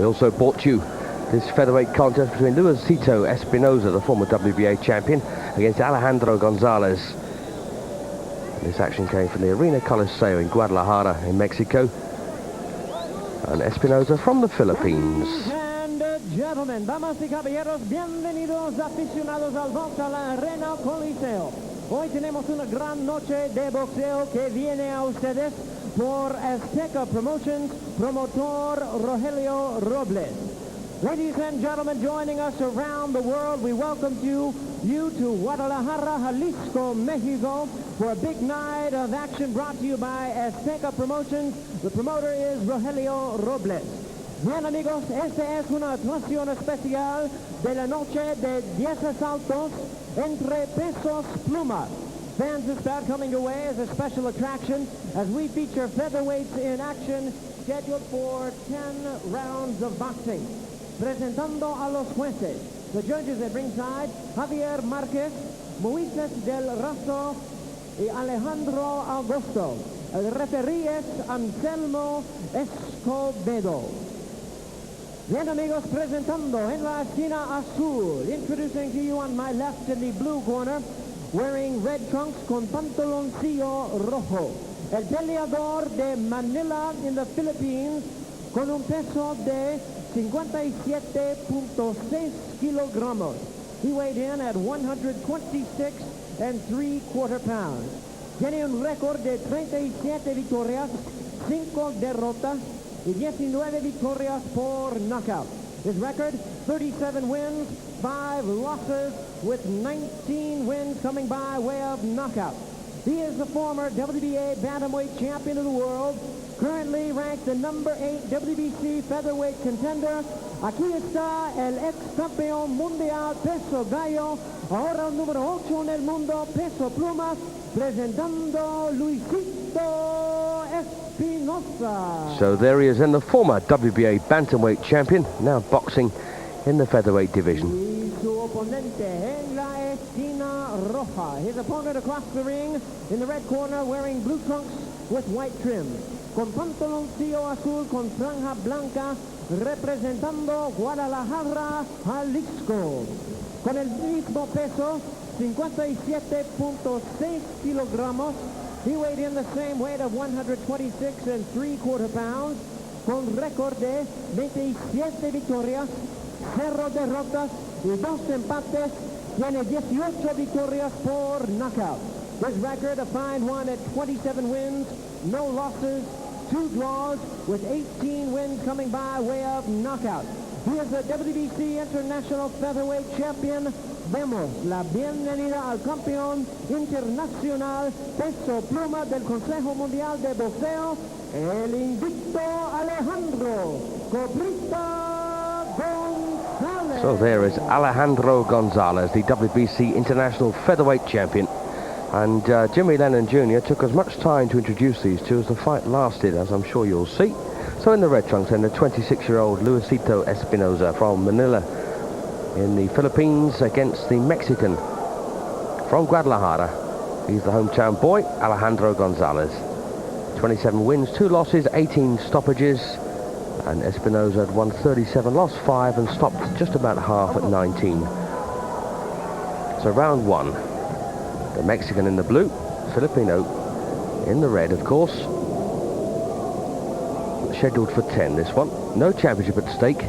We also brought you this featherweight contest between Luisito Espinosa, the former WBA champion, against Alejandro Gonzalez. This action came from the Arena Coliseo in Guadalajara in Mexico. And Espinosa from the Philippines. Ladies and gentlemen, damas y caballeros, bienvenidos aficionados al box a la Arena Coliseo. Hoy tenemos una gran noche de boxeo que viene a ustedes por Azteca Promotions, promotor Rogelio Robles. Ladies and gentlemen, joining us around the world, we welcome you to Guadalajara, Jalisco, Mexico, for a big night of action brought to you by Azteca Promotions. The promoter is Rogelio Robles. Bien amigos, esta es una actuación especial de la noche de 10 asaltos entre pesos plumas. Fans will start coming your way as a special attraction as we feature featherweights in action scheduled for 10 rounds of boxing. Presentando a los jueces, the judges at ringside, Javier Márquez, Moisés del Razo y Alejandro Augusto. El referee es Anselmo Escobedo. Bien amigos, presentando en la esquina azul, introducing to you on my left in the blue corner, wearing red trunks con pantaloncillo rojo. El peleador de Manila in the Philippines con un peso de 57.6 kilogramos. He weighed in at 126 3/4 pounds. Tiene un récord de 37 victorias, 5 derrotas y 19 victorias por knockout. His record, 37 wins, 5 losses, with 19 wins coming by way of knockout. He is the former WBA bantamweight champion of the world, currently ranked the number 8 WBC featherweight contender. Aquí está el ex campeón mundial peso gallo, ahora el número 8 en el mundo peso plumas, presentando Luisito Espinosa. So there he is, and the former WBA bantamweight champion, now boxing in the featherweight division. Y su oponente en la esquina roja. His opponent across the ring in the red corner wearing blue trunks with white trim. Con pantaloncillo azul con franja blanca, representando Guadalajara, Jalisco. Con el mismo peso, 57.6 kilogramos. He weighed in the same weight of 126 3/4 pounds. Con récord de 27 victorias, 0 derrotas y 2 empates. Tiene 18 victorias por knockout. His record, a fine one at 27 wins, no losses, 2 draws, with 18 wins coming by way of knockout. He is the WBC International Featherweight Champion. Demos la bienvenida al campeón internacional peso pluma del Consejo Mundial de Boxeo, el invicto Alejandro Gonzalez. So there is Alejandro Gonzalez, the WBC International Featherweight Champion. And Jimmy Lennon Jr. took as much time to introduce these two as the fight lasted, as I'm sure you'll see. So in the red trunks, then the 26-year-old Luisito Espinosa from Manila in the Philippines against the Mexican from Guadalajara. He's the hometown boy, Alejandro Gonzalez. 27 wins, 2 losses, 18 stoppages. And Espinosa had won 37, lost 5 and stopped just about half at 19. So round 1. The Mexican in the blue, Filipino in the red, of course. Scheduled for 10, this one. No championship at stake.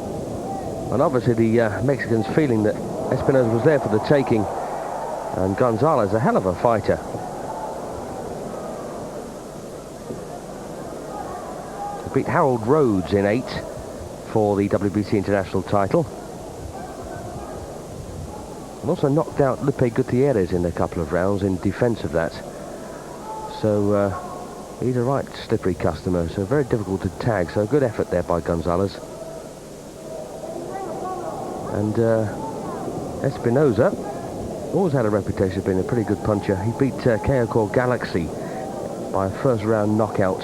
And obviously the Mexicans feeling that Espinosa was there for the taking. And Gonzalez, a hell of a fighter. He beat Harold Rhodes in 8 for the WBC International title. And also knocked out Lupe Gutierrez in a couple of rounds in defense of that. So he's a right slippery customer, so very difficult to tag. So good effort there by Gonzalez. And Espinosa always had a reputation of being a pretty good puncher. He beat Keokor Galaxy by a first round knockout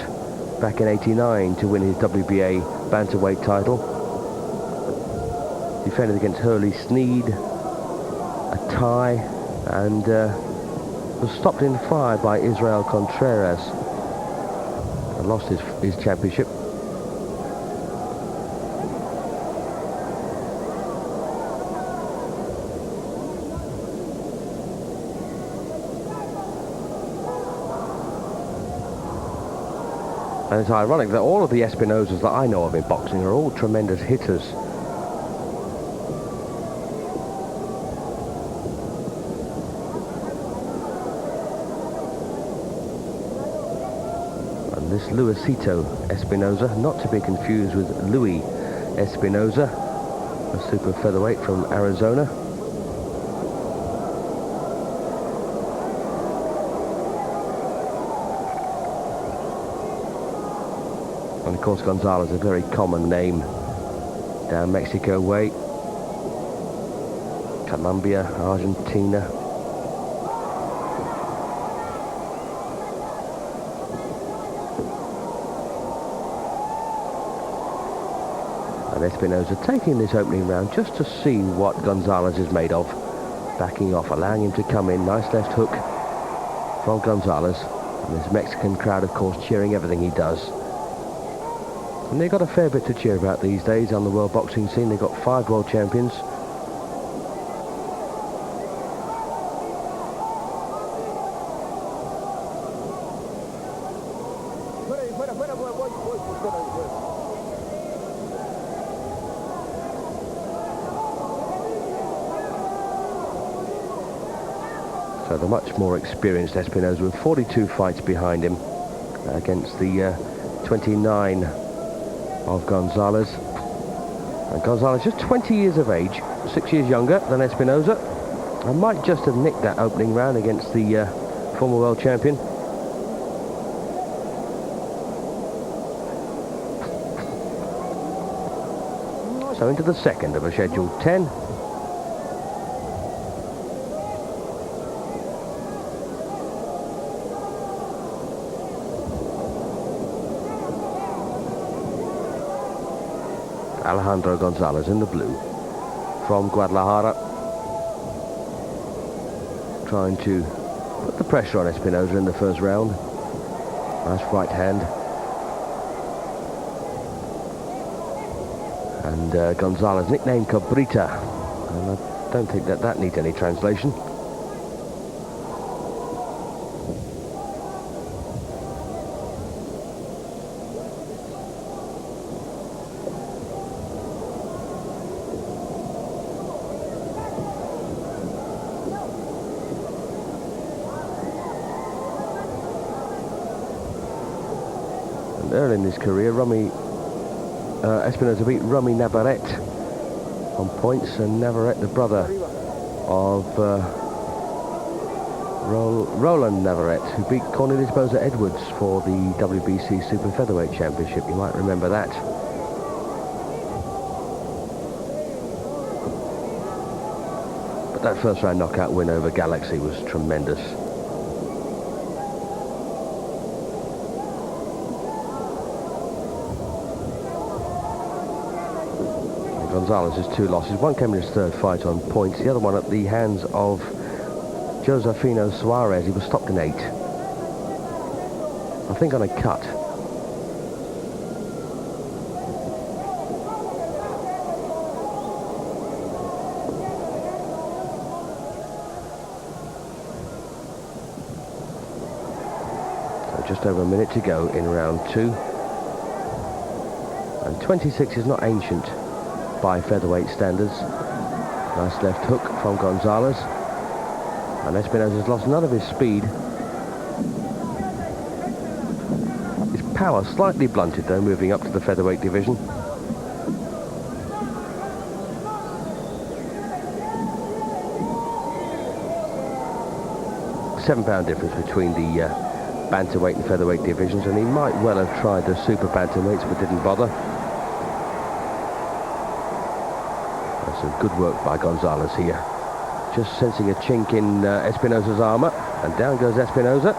back in '89 to win his WBA bantamweight title. Defended against Hurley Sneed, a tie, and was stopped in 5 by Israel Contreras and lost his championship. And it's ironic that all of the Espinosas that I know of in boxing are all tremendous hitters. And this Luisito Espinosa, not to be confused with Luis Espinosa, a super featherweight from Arizona. And of course Gonzalez, a very common name down Mexico way, Colombia, Argentina. And Espinosa taking this opening round just to see what Gonzalez is made of, backing off, allowing him to come in. Nice left hook from Gonzalez, and this Mexican crowd of course cheering everything he does. And they've got a fair bit to cheer about these days on the world boxing scene. They've got 5 world champions. So the much more experienced Espinosa with 42 fights behind him against the 29 of Gonzalez. And Gonzalez just 20 years of age, 6 years younger than Espinosa, and might just have nicked that opening round against the former world champion. So into the second of a scheduled 10. Alejandro Gonzalez in the blue from Guadalajara, trying to put the pressure on Espinosa in the first round. Nice right hand. And Gonzalez, nicknamed Cabrita, and I don't think that needs any translation. Early in his career, Espinosa beat Romy Navarrete on points, and Navarrete, the brother of Roland Navarrete, who beat Cornelius Boza Edwards for the WBC Super Featherweight Championship. You might remember that. But that first round knockout win over Galaxy was tremendous. Gonzalez's 2 losses. One came in his 3rd fight on points. The other one at the hands of Josefino Suarez. He was stopped in 8. I think on a cut. So just over a minute to go in round 2. And 26 is not ancient by featherweight standards. Nice left hook from Gonzalez, and Espinosa's lost none of his speed. His power slightly blunted though, moving up to the featherweight division. £7 difference between the bantamweight and featherweight divisions, and he might well have tried the super bantamweights but didn't bother. Some good work by Gonzalez here. Just sensing a chink in Espinosa's armour, and down goes Espinosa.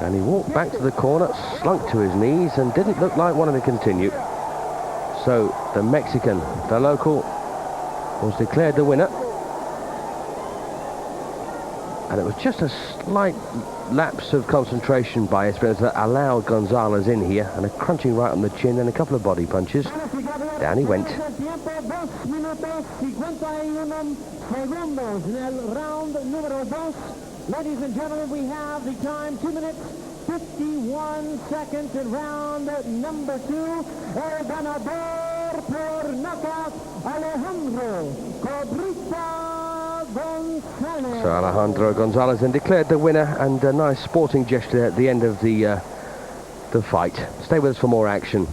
And he walked back to the corner, slunk to his knees, and didn't look like wanting to continue. So the Mexican, the local, was declared the winner. And it was just a slight lapse of concentration by Espinosa that allowed Gonzalez in here, and a crunching right on the chin and a couple of body punches. Down he went. tiempo 2 minutos 51 segundos en el round número 2. Ladies and gentlemen, we have the time 2 minutes 51 seconds in round number 2. El ganador por knockout, Alejandro Gonzalez. So Alejandro Gonzalez then declared the winner, and a nice sporting gesture at the end of the fight. Stay with us for more action.